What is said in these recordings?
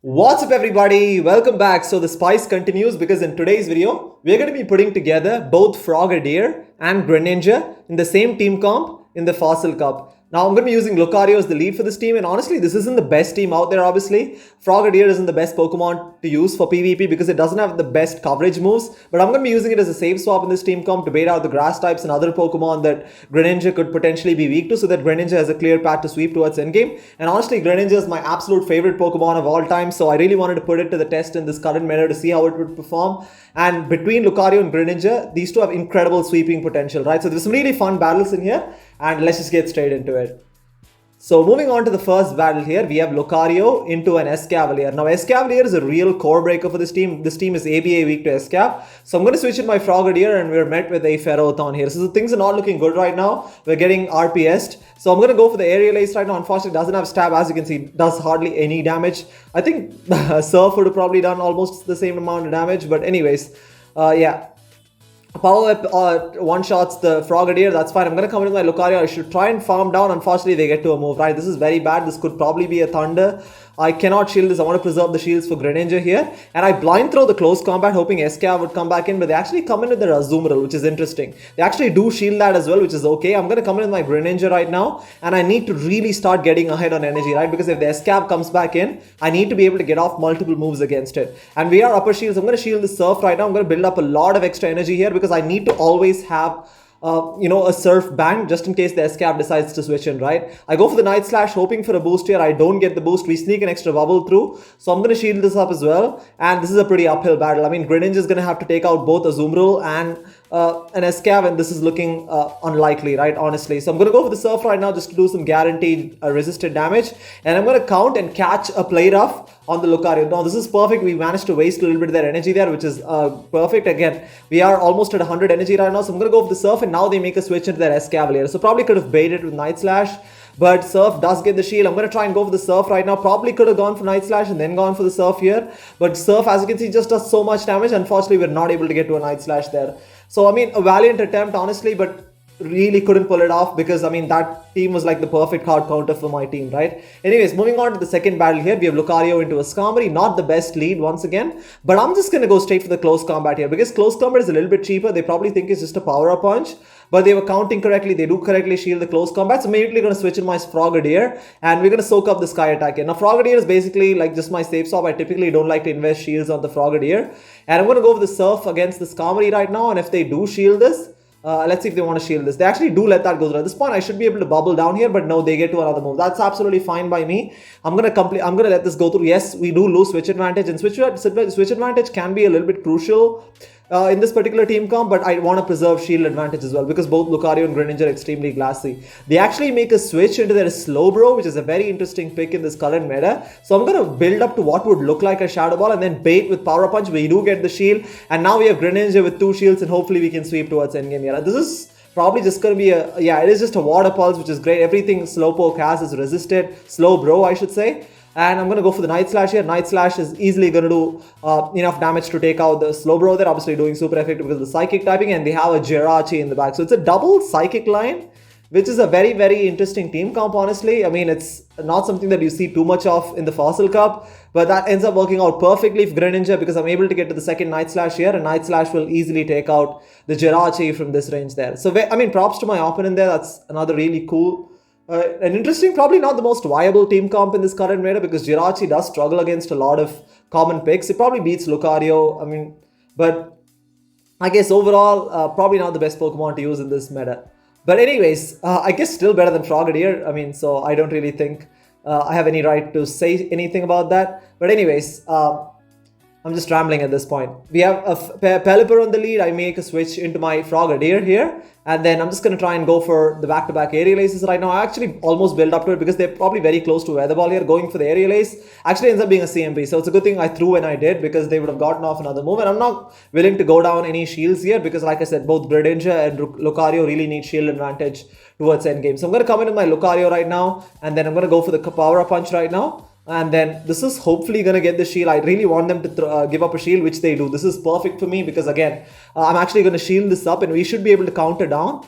What's up everybody, welcome back. So the spice continues because in today's video, we're going to be putting together both Frogadier and Greninja in the same team comp in the Fossil Cup. Now I'm going to be using Lucario as the lead for this team, and honestly this isn't the best team out there obviously. Frogadier isn't the best Pokemon to use for PvP because it doesn't have the best coverage moves, but I'm going to be using it as a safe swap in this team comp to bait out the grass types and other Pokemon that Greninja could potentially be weak to, so that Greninja has a clear path to sweep towards endgame. And honestly Greninja is my absolute favorite Pokemon of all time, so I really wanted to put it to the test in this current meta to see how it would perform. And between Lucario and Greninja, these two have incredible sweeping potential, right? So there's some really fun battles in here, and let's just get straight into it. So moving on to the first battle here, we have Lucario into an Escavalier. Now Escavalier is a real core breaker for this team. This team is ABA weak to Escav. So I'm going to switch in my Frogadier and we're met with a Ferrothorn here. So things are not looking good right now. We're getting RPS'd. So I'm going to go for the Aerial Ace right now. Unfortunately, it doesn't have stab, as you can see, does hardly any damage. I think Surf would have probably done almost the same amount of damage. But anyways, yeah. Power Whip one-shots the Frogadier, that's fine. I'm going to come in with my Lucario. I should try and farm down. Unfortunately, they get to a move, right? This is very bad. This could probably be a Thunder. I cannot shield this. I want to preserve the shields for Greninja here. And I blind throw the close combat, hoping Escav would come back in. But they actually come in with their Azumarill, which is interesting. They actually do shield that as well, which is okay. I'm going to come in with my Greninja right now. And I need to really start getting ahead on energy, right? Because if the Escav comes back in, I need to be able to get off multiple moves against it. And we are upper shields. I'm going to shield the Surf right now. I'm going to build up a lot of extra energy here because I need to always have a Surf bang just in case the Escav decides to switch in, right? I go for the Night Slash hoping for a boost here. I don't get the boost. We sneak an extra bubble through. So I'm going to shield this up as well. And this is a pretty uphill battle. I mean, Greninja is going to have to take out both Azumarill and an Escav, and this is looking unlikely, right? Honestly. So I'm going to go for the Surf right now just to do some guaranteed resisted damage. And I'm going to count and catch a Play Rough on the Lucario. Now this is perfect. We managed to waste a little bit of their energy there, which is perfect. Again, we are almost at 100 energy right now. So I'm going to go for the Surf, and now they make a switch into their Escavalier. So probably could have baited with Night Slash, but Surf does get the shield. I'm going to try and go for the Surf right now. Probably could have gone for Night Slash and then gone for the Surf here. But Surf, as you can see, just does so much damage. Unfortunately, we're not able to get to a Night Slash there. So, I mean, a valiant attempt, honestly, but really couldn't pull it off because, I mean, that team was like the perfect hard counter for my team, right? Anyways, moving on to the second battle here, we have Lucario into a Skarmory. Not the best lead once again, but I'm just going to go straight for the close combat here because close combat is a little bit cheaper. They probably think it's just a power-up punch, but they were counting correctly. They do correctly shield the close combat. So I'm immediately going to switch in my Frogadier and we're going to soak up the Sky Attack here. Now Frogadier is basically like just my safe swap. I typically don't like to invest shields on the Frogadier. And I'm going to go for the Surf against the Skarmory right now. And if they do shield this, let's see if they want to shield this. They actually do let that go through. At this point, I should be able to bubble down here, but no, they get to another move. That's absolutely fine by me. I'm gonna let this go through. Yes, we do lose switch advantage, and switch advantage can be a little bit crucial in this particular team comp, but I want to preserve shield advantage as well because both Lucario and Greninja are extremely glassy. They actually make a switch into their Slowbro, which is a very interesting pick in this current meta. So I'm going to build up to what would look like a Shadow Ball and then bait with Power Punch. We do get the shield, and now we have Greninja with 2 shields, and hopefully we can sweep towards endgame here. This is probably just going to be it is just a Water Pulse, which is great. Everything Slowpoke has is resisted. Slowbro, I should say. And I'm going to go for the Night Slash here. Night Slash is easily going to do enough damage to take out the Slowbro. They're obviously doing super effective because of the Psychic typing, and they have a Jirachi in the back. So it's a double Psychic line, which is a very, very interesting team comp, honestly. I mean, it's not something that you see too much of in the Fossil Cup, but that ends up working out perfectly for Greninja because I'm able to get to the second Night Slash here, and Night Slash will easily take out the Jirachi from this range there. So, I mean, props to my opponent there. That's another really cool and interesting, probably not the most viable team comp in this current meta because Jirachi does struggle against a lot of common picks. It probably beats Lucario, I mean, but I guess overall, probably not the best Pokemon to use in this meta. But anyways, I guess still better than Frogadier. I mean, so I don't really think I have any right to say anything about that. But anyways, I'm just rambling at this point. We have a Pelipper on the lead. I make a switch into my Frogadier here. And then I'm just going to try and go for the back-to-back Aerial Aces right now. I actually almost build up to it because they're probably very close to Weather Ball here. Going for the Aerial Ace actually ends up being a CMP. So it's a good thing I threw when I did because they would have gotten off another move. And I'm not willing to go down any shields here because, like I said, both Greninja and Lucario really need shield advantage towards endgame. So I'm going to come in with my Lucario right now. And then I'm going to go for the Power Punch right now. And then this is hopefully going to get the shield. I really want them to give up a shield, which they do. This is perfect for me because again, I'm actually going to shield this up and we should be able to counter down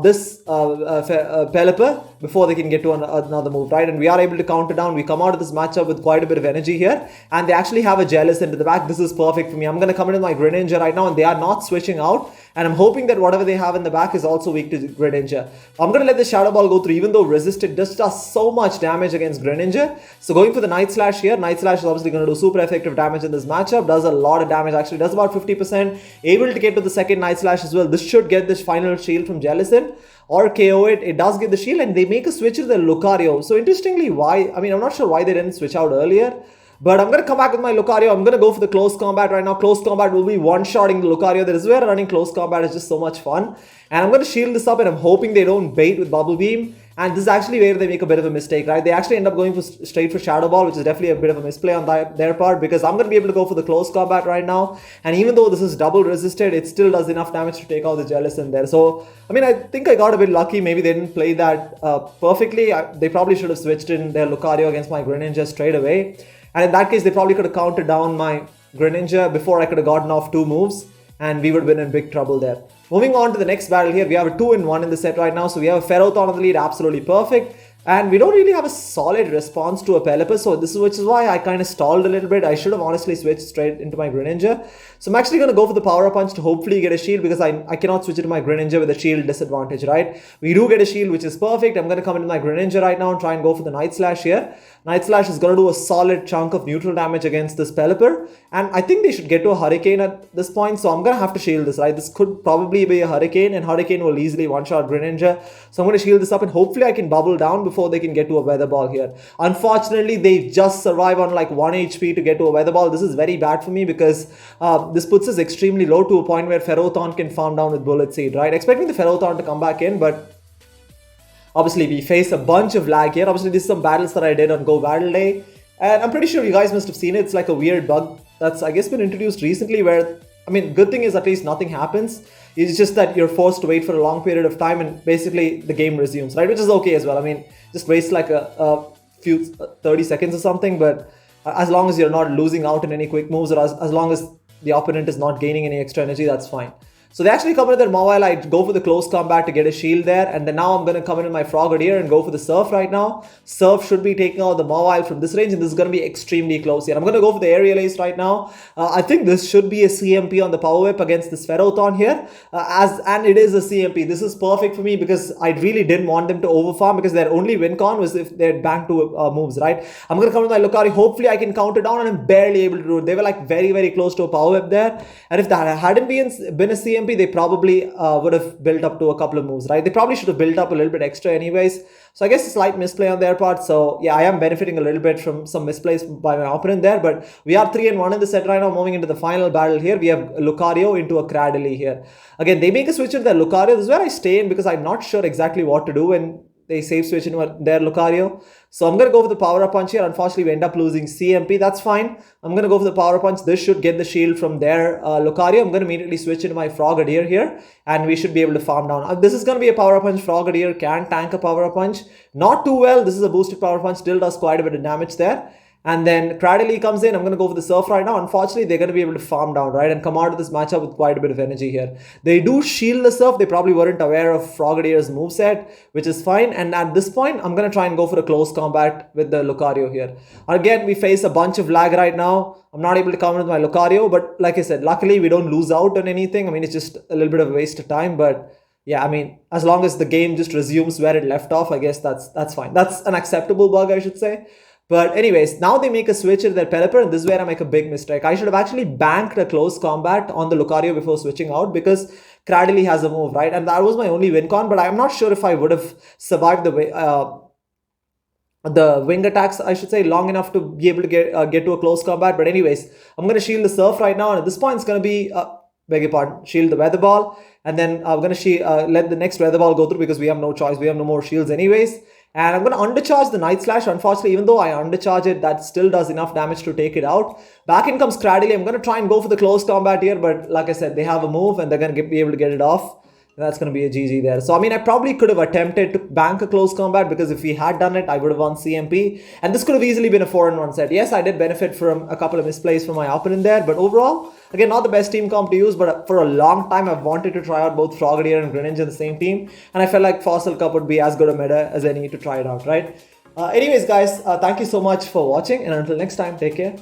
this Pelipper before they can get to another move, right? And we are able to counter down. We come out of this matchup with quite a bit of energy here, and they actually have a Jealous into the back. This is perfect for me. I'm going to come in with my Greninja right now, and they are not switching out. And I'm hoping that whatever they have in the back is also weak to Greninja. I'm going to let the Shadow Ball go through, even though resisted just does so much damage against Greninja. So going for the Night Slash here. Night Slash is obviously going to do super effective damage in this matchup. Does a lot of damage, actually. Does about 50%. Able to get to the second Night Slash as well. This should get this final shield from Jellicent or KO it. It does get the shield, and they make a switch to the Lucario. So interestingly, why? I mean, I'm not sure why they didn't switch out earlier. But I'm going to come back with my Lucario. I'm going to go for the close combat right now. Close combat will be one-shotting the Lucario. That is where running close combat is just so much fun. And I'm going to shield this up, and I'm hoping they don't bait with Bubble Beam. And this is actually where they make a bit of a mistake, right? They actually end up going straight for Shadow Ball, which is definitely a bit of a misplay on their part, because I'm going to be able to go for the close combat right now. And even though this is double resisted, it still does enough damage to take out the Jellicent there. So, I mean, I think I got a bit lucky. Maybe they didn't play that perfectly. They probably should have switched in their Lucario against my Greninja straight away. And in that case, they probably could have counted down my Greninja before I could have gotten off 2 moves, and we would have been in big trouble there. Moving on to the next battle here, we have a 2-in-1 in the set right now. So we have a Ferrothorn on the lead, absolutely perfect. And we don't really have a solid response to a Pelipper, so which is why I kind of stalled a little bit. I should have honestly switched straight into my Greninja. So I'm actually going to go for the Power Punch to hopefully get a shield, because I cannot switch it to my Greninja with a shield disadvantage, right? We do get a shield, which is perfect. I'm going to come into my Greninja right now and try and go for the Night Slash here. Night Slash is going to do a solid chunk of neutral damage against this Pelipper. And I think they should get to a Hurricane at this point, so I'm going to have to shield this, right? This could probably be a Hurricane, and Hurricane will easily one-shot Greninja. So I'm going to shield this up, and hopefully I can bubble down before they can get to a Weather Ball here. Unfortunately, they just survive on like 1 HP to get to a Weather Ball. This is very bad for me, because this puts us extremely low to a point where Ferrothorn can farm down with Bullet Seed, right? Expecting the Ferrothorn to come back in, but obviously we face a bunch of lag here. Obviously, this is some battles that I did on Go Battle Day, and I'm pretty sure you guys must have seen it. It's like a weird bug that's, I guess, been introduced recently where, I mean, good thing is at least nothing happens. It's just that you're forced to wait for a long period of time, and basically the game resumes, right? Which is okay as well. I mean, just waste like a few 30 seconds or something, but as long as you're not losing out in any quick moves, or as long as the opponent is not gaining any extra energy, that's fine. So they actually come in with their Mawile. I go for the close combat to get a shield there, and then now I'm going to come in with my Frogadier and go for the Surf right now. Surf should be taking out the Mawile from this range, and this is going to be extremely close here. I'm going to go for the Aerial Ace right now. I think this should be a CMP on the Power Whip against this Ferrothorn here, and it is a CMP. This is perfect for me because I really didn't want them to overfarm, because their only win con was if they had banked 2 moves, right? I'm going to come with my Lucario. Hopefully I can counter down, and I'm barely able to do it. They were like very, very close to a Power Whip there, and if that hadn't been a CMP, they probably would have built up to a couple of moves, right? They probably should have built up a little bit extra anyways. So I guess a slight misplay on their part. So yeah, I am benefiting a little bit from some misplays by my opponent there. But we are 3-1 in the set right now. Moving into the final battle here, we have Lucario into a Cradily here. Again, they make a switch into their Lucario. This is where I stay in, because I'm not sure exactly what to do when they save switch into their Lucario. So I'm going to go for the Power Up Punch here. Unfortunately, we end up losing CMP. That's fine. I'm going to go for the Power Up Punch. This should get the shield from their Lucario. I'm going to immediately switch into my Frogadier here, and we should be able to farm down. This is going to be a Power Up Punch. Frogadier can tank a Power Up Punch. Not too well. This is a boosted Power Punch. Still does quite a bit of damage there. And then Cradily comes in. I'm going to go for the Surf right now. Unfortunately, they're going to be able to farm down, right? And come out of this matchup with quite a bit of energy here. They do shield the Surf. They probably weren't aware of Frogadier's moveset, which is fine. And at this point, I'm going to try and go for a close combat with the Lucario here. Again, we face a bunch of lag right now. I'm not able to come in with my Lucario. But like I said, luckily, we don't lose out on anything. I mean, it's just a little bit of a waste of time. But yeah, I mean, as long as the game just resumes where it left off, I guess that's fine. That's an acceptable bug, I should say. But anyways, now they make a switch in their Pelipper, and this is where I make a big mistake. I should have actually banked a close combat on the Lucario before switching out, because Cradily has a move, right? And that was my only win con, but I'm not sure if I would have survived the wing attacks, I should say, long enough to be able to get to a close combat. But anyways, I'm going to shield the Surf right now, and at this point it's going to be, beg your pardon, shield the Weather Ball, and then I'm going to let the next Weather Ball go through, because we have no choice. We have no more shields anyways. And I'm going to undercharge the Night Slash. Unfortunately, even though I undercharge it, that still does enough damage to take it out. Back in comes Cradily. I'm going to try and go for the close combat here, but like I said, they have a move and they're going to be able to get it off. That's going to be a GG there. So, I mean, I probably could have attempted to bank a close combat because if we had done it, I would have won CMP. And this could have easily been a 4-1 set. Yes, I did benefit from a couple of misplays from my opponent there. But overall, again, not the best team comp to use. But for a long time, I've wanted to try out both Frogadier and Greninja in the same team. And I felt like Fossil Cup would be as good a meta as any to try it out, right? Anyways, guys, thank you so much for watching. And until next time, take care.